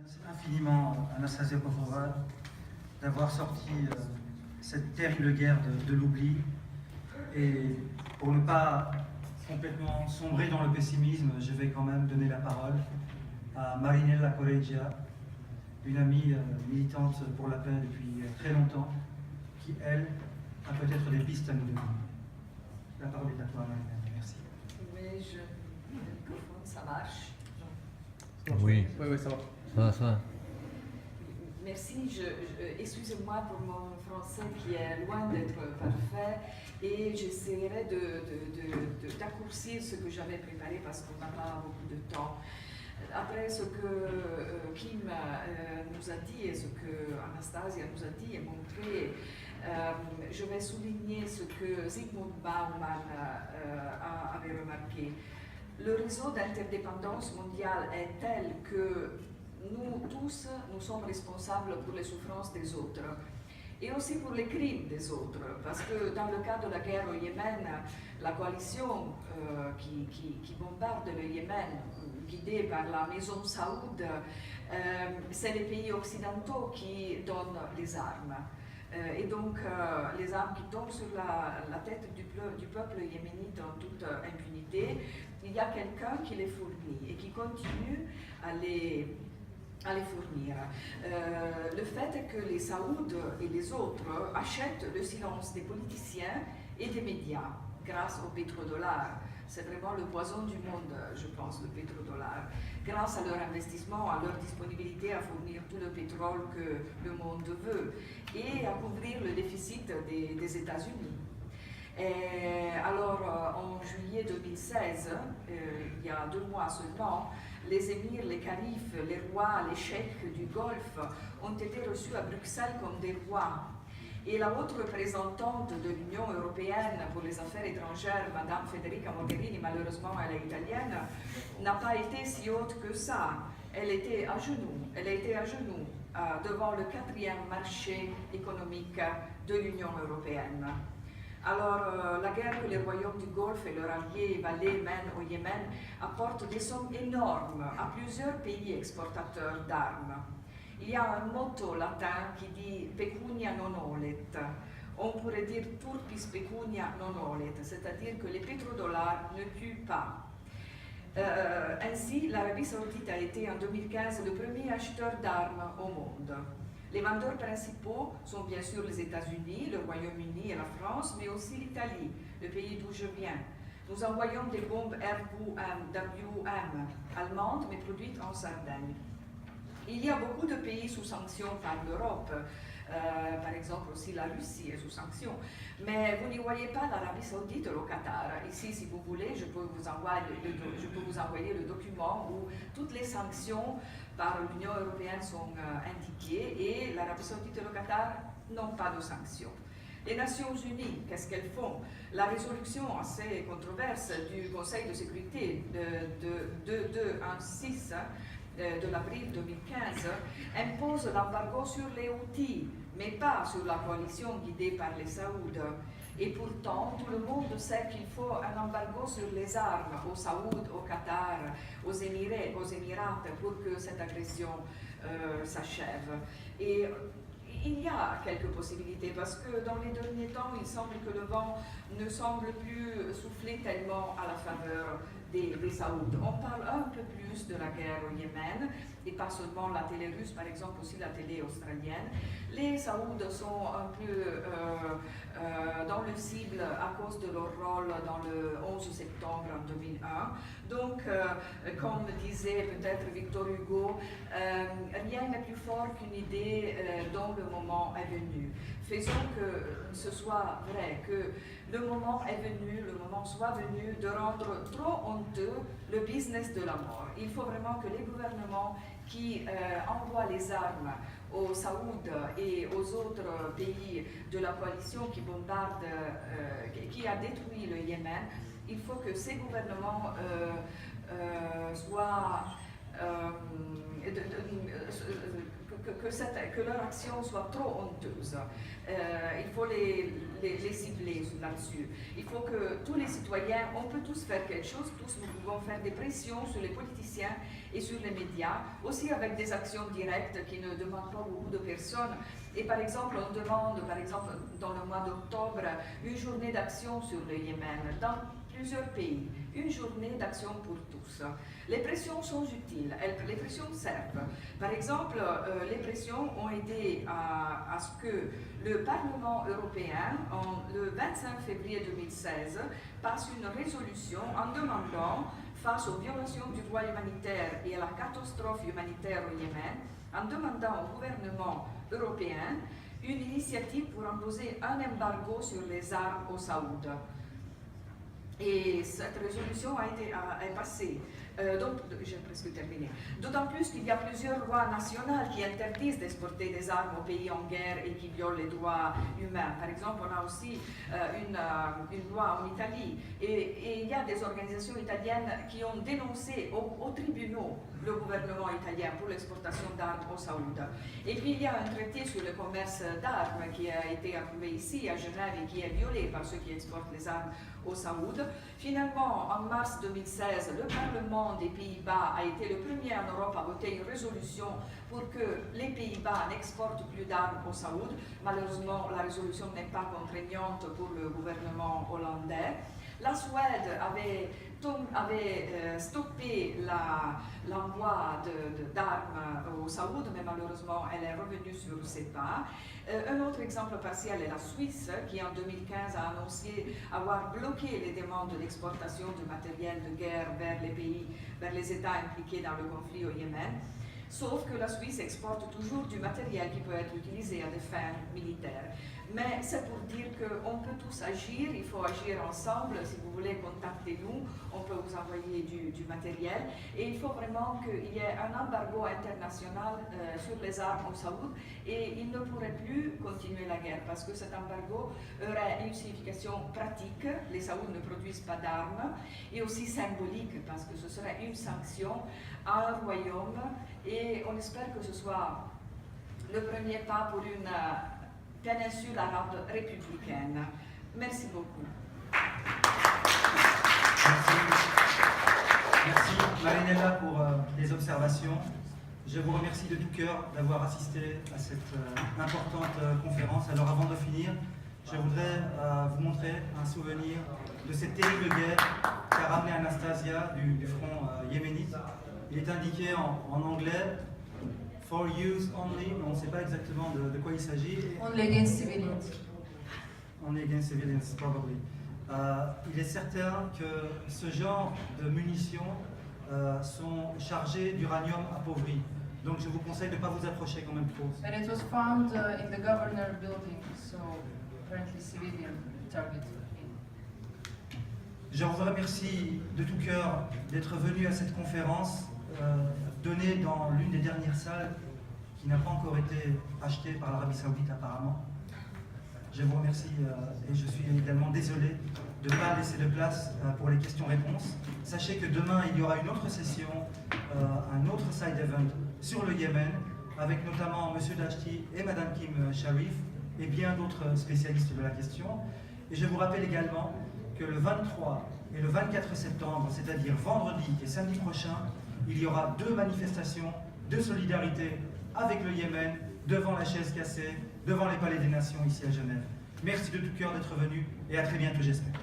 Merci infiniment Anastasia Popova d'avoir sorti cette terrible guerre de l'oubli. Et pour ne pas complètement sombrer dans le pessimisme, je vais quand même donner la parole à Marinella Correggia, une amie militante pour la paix depuis très longtemps, qui, elle, a peut-être des pistes à nous donner. La parole est à toi, Marinella. Merci. Oui, le microphone, ça marche. Oui, Oui, ça va. ça va. Merci, excusez-moi pour mon français qui est loin d'être parfait et j'essaierai d'accourcir ce que j'avais préparé parce qu'on n'a pas beaucoup de temps. Après ce que Kim nous a dit et ce que Anastasia nous a dit et montré, je vais souligner ce que Zygmunt Bauman avait remarqué. Le réseau d'interdépendance mondiale est tel que nous tous, nous sommes responsables pour les souffrances des autres et aussi pour les crimes des autres, parce que dans le cas de la guerre au Yémen, la coalition qui bombarde le Yémen, guidée par la maison Saoud, c'est les pays occidentaux qui donnent les armes. Et donc, les armes qui tombent sur la tête du peuple yéménite en toute impunité, il y a quelqu'un qui les fournit et qui continue à les fournir. Le fait est que les Saouds et les autres achètent le silence des politiciens et des médias grâce au pétrodollar. C'est vraiment le poison du monde, je pense, le pétrodollar. Grâce à leur investissement, à leur disponibilité à fournir tout le pétrole que le monde veut et à couvrir le déficit des États-Unis. Alors, en juillet 2016, il y a 2 mois seulement, les émirs, les califes, les rois, les cheikhs du Golfe ont été reçus à Bruxelles comme des rois. Et la haute représentante de l'Union européenne pour les affaires étrangères, Madame Federica Mogherini, malheureusement elle est italienne, n'a pas été si haute que ça. Elle était à genoux. Elle a été à genoux devant le 4e marché économique de l'Union européenne. Alors, la guerre que les royaumes du Golfe et leurs alliés valets mènent au Yémen apporte des sommes énormes à plusieurs pays exportateurs d'armes. Il y a un motto latin qui dit pecunia non olet. On pourrait dire turpis pecunia non olet, c'est-à-dire que les pétrodollars ne tuent pas. Ainsi, l'Arabie Saoudite a été en 2015 le premier acheteur d'armes au monde. Les vendeurs principaux sont bien sûr les États-Unis, le Royaume-Uni et la France, mais aussi l'Italie, le pays d'où je viens. Nous envoyons des bombes WM allemandes, mais produites en Sardaigne. Il y a beaucoup de pays sous sanction par l'Europe, par exemple aussi la Russie est sous sanction, mais vous n'y voyez pas l'Arabie Saoudite ou le Qatar. Ici, si vous voulez, je peux vous envoyer le document où toutes les sanctions par l'Union européenne sont indiquées et l'Arabie Saoudite et le Qatar n'ont pas de sanctions. Les Nations Unies, qu'est-ce qu'elles font? La résolution assez controverse du Conseil de sécurité de 2216 de l'avril 2015 impose l'embargo sur les Houthis, mais pas sur la coalition guidée par les Saouds. Et pourtant, tout le monde sait qu'il faut un embargo sur les armes aux Saouds, au Qatar, aux Émirats pour que cette agression s'achève. Et il y a quelques possibilités parce que dans les derniers temps, il semble que le vent ne semble plus souffler tellement à la faveur des Saouds. On parle un peu plus de la guerre au Yémen et pas seulement la télé russe, par exemple aussi la télé australienne. Les Saouds sont un peu dans le cible à cause de leur rôle dans le 11 septembre en 2001. Donc, comme disait peut-être Victor Hugo, rien n'est plus fort qu'une idée dont le moment est venu. Faisons que ce soit vrai, que le moment est venu, le moment soit venu de rendre trop honteux le business de la mort. Il faut vraiment que les gouvernements qui envoient les armes aux Saouds et aux autres pays de la coalition qui bombardent, qui a détruit le Yémen, il faut que ces que leur action soit trop honteuse. Il faut les cibler là-dessus. Il faut que tous les citoyens, on peut tous faire quelque chose, tous nous pouvons faire des pressions sur les politiciens et sur les médias, aussi avec des actions directes qui ne demandent pas beaucoup de personnes. Et par exemple, on demande, par exemple, dans le mois d'octobre, une journée d'action sur le Yémen, dans plusieurs pays, une journée d'action pour tous. Les pressions sont utiles, les pressions servent. Par exemple, les pressions ont aidé à ce que le Parlement européen, le 25 février 2016, passe une résolution en demandant, face aux violations du droit humanitaire et à la catastrophe humanitaire au Yémen, en demandant au gouvernement européen une initiative pour imposer un embargo sur les armes au Saoud. Et cette résolution est passée. Donc, j'ai presque terminé. D'autant plus qu'il y a plusieurs lois nationales qui interdisent d'exporter des armes aux pays en guerre et qui violent les droits humains. Par exemple, on a aussi une loi en Italie. Et il y a des organisations italiennes qui ont dénoncé aux tribunaux le gouvernement italien pour l'exportation d'armes au Saoud. Et puis il y a un traité sur le commerce d'armes qui a été approuvé ici à Genève et qui est violé par ceux qui exportent les armes au Saoud. Finalement, en mars 2016, le Parlement des Pays-Bas a été le premier en Europe à voter une résolution pour que les Pays-Bas n'exportent plus d'armes au Saoud. Malheureusement, la résolution n'est pas contraignante pour le gouvernement hollandais. La Suède avait stoppé l'envoi d'armes au Saoud, mais malheureusement, elle est revenue sur ses pas. Un autre exemple partiel est la Suisse, qui en 2015 a annoncé avoir bloqué les demandes d'exportation de matériel de guerre vers les pays, vers les États impliqués dans le conflit au Yémen. Sauf que la Suisse exporte toujours du matériel qui peut être utilisé à des fins militaires. Mais c'est pour dire qu'on peut tous agir, il faut agir ensemble. Si vous voulez, contactez-nous, on peut vous envoyer du matériel. Et il faut vraiment qu'il y ait un embargo international sur les armes au Saoud et il ne pourrait plus continuer la guerre parce que cet embargo aurait une signification pratique. Les Saouds ne produisent pas d'armes et aussi symbolique parce que ce serait une sanction à un royaume et on espère que ce soit le premier pas pour une péninsule arabe républicaine. Merci beaucoup. Merci Marinella pour les observations. Je vous remercie de tout cœur d'avoir assisté à cette importante conférence. Alors avant de finir, je voudrais vous montrer un souvenir de cette terrible guerre qu'a ramené Anastasia du front yéménite. Il est indiqué en anglais for use only, mais on ne sait pas exactement de quoi il s'agit. Only against civilians. Only against civilians, probably. Il est certain que ce genre de munitions sont chargées d'uranium appauvri. Donc je vous conseille de ne pas vous approcher quand même trop. And it was found in the governor building, so apparently civilian target. Je vous remercie de tout cœur d'être venu à cette conférence donnée dans l'une des dernières salles qui n'a pas encore été achetée par l'Arabie Saoudite apparemment. Je vous remercie et je suis également désolé de ne pas laisser de place pour les questions-réponses. Sachez que demain, il y aura une autre session, un autre side event sur le Yémen, avec notamment M. Dashti et Mme Kim Sharif, et bien d'autres spécialistes de la question. Et je vous rappelle également que le 23 et le 24 septembre, c'est-à-dire vendredi et samedi prochain, il y aura 2 manifestations de solidarité avec le Yémen, devant la chaise cassée, devant les palais des nations ici à Genève. Merci de tout cœur d'être venu et à très bientôt, j'espère.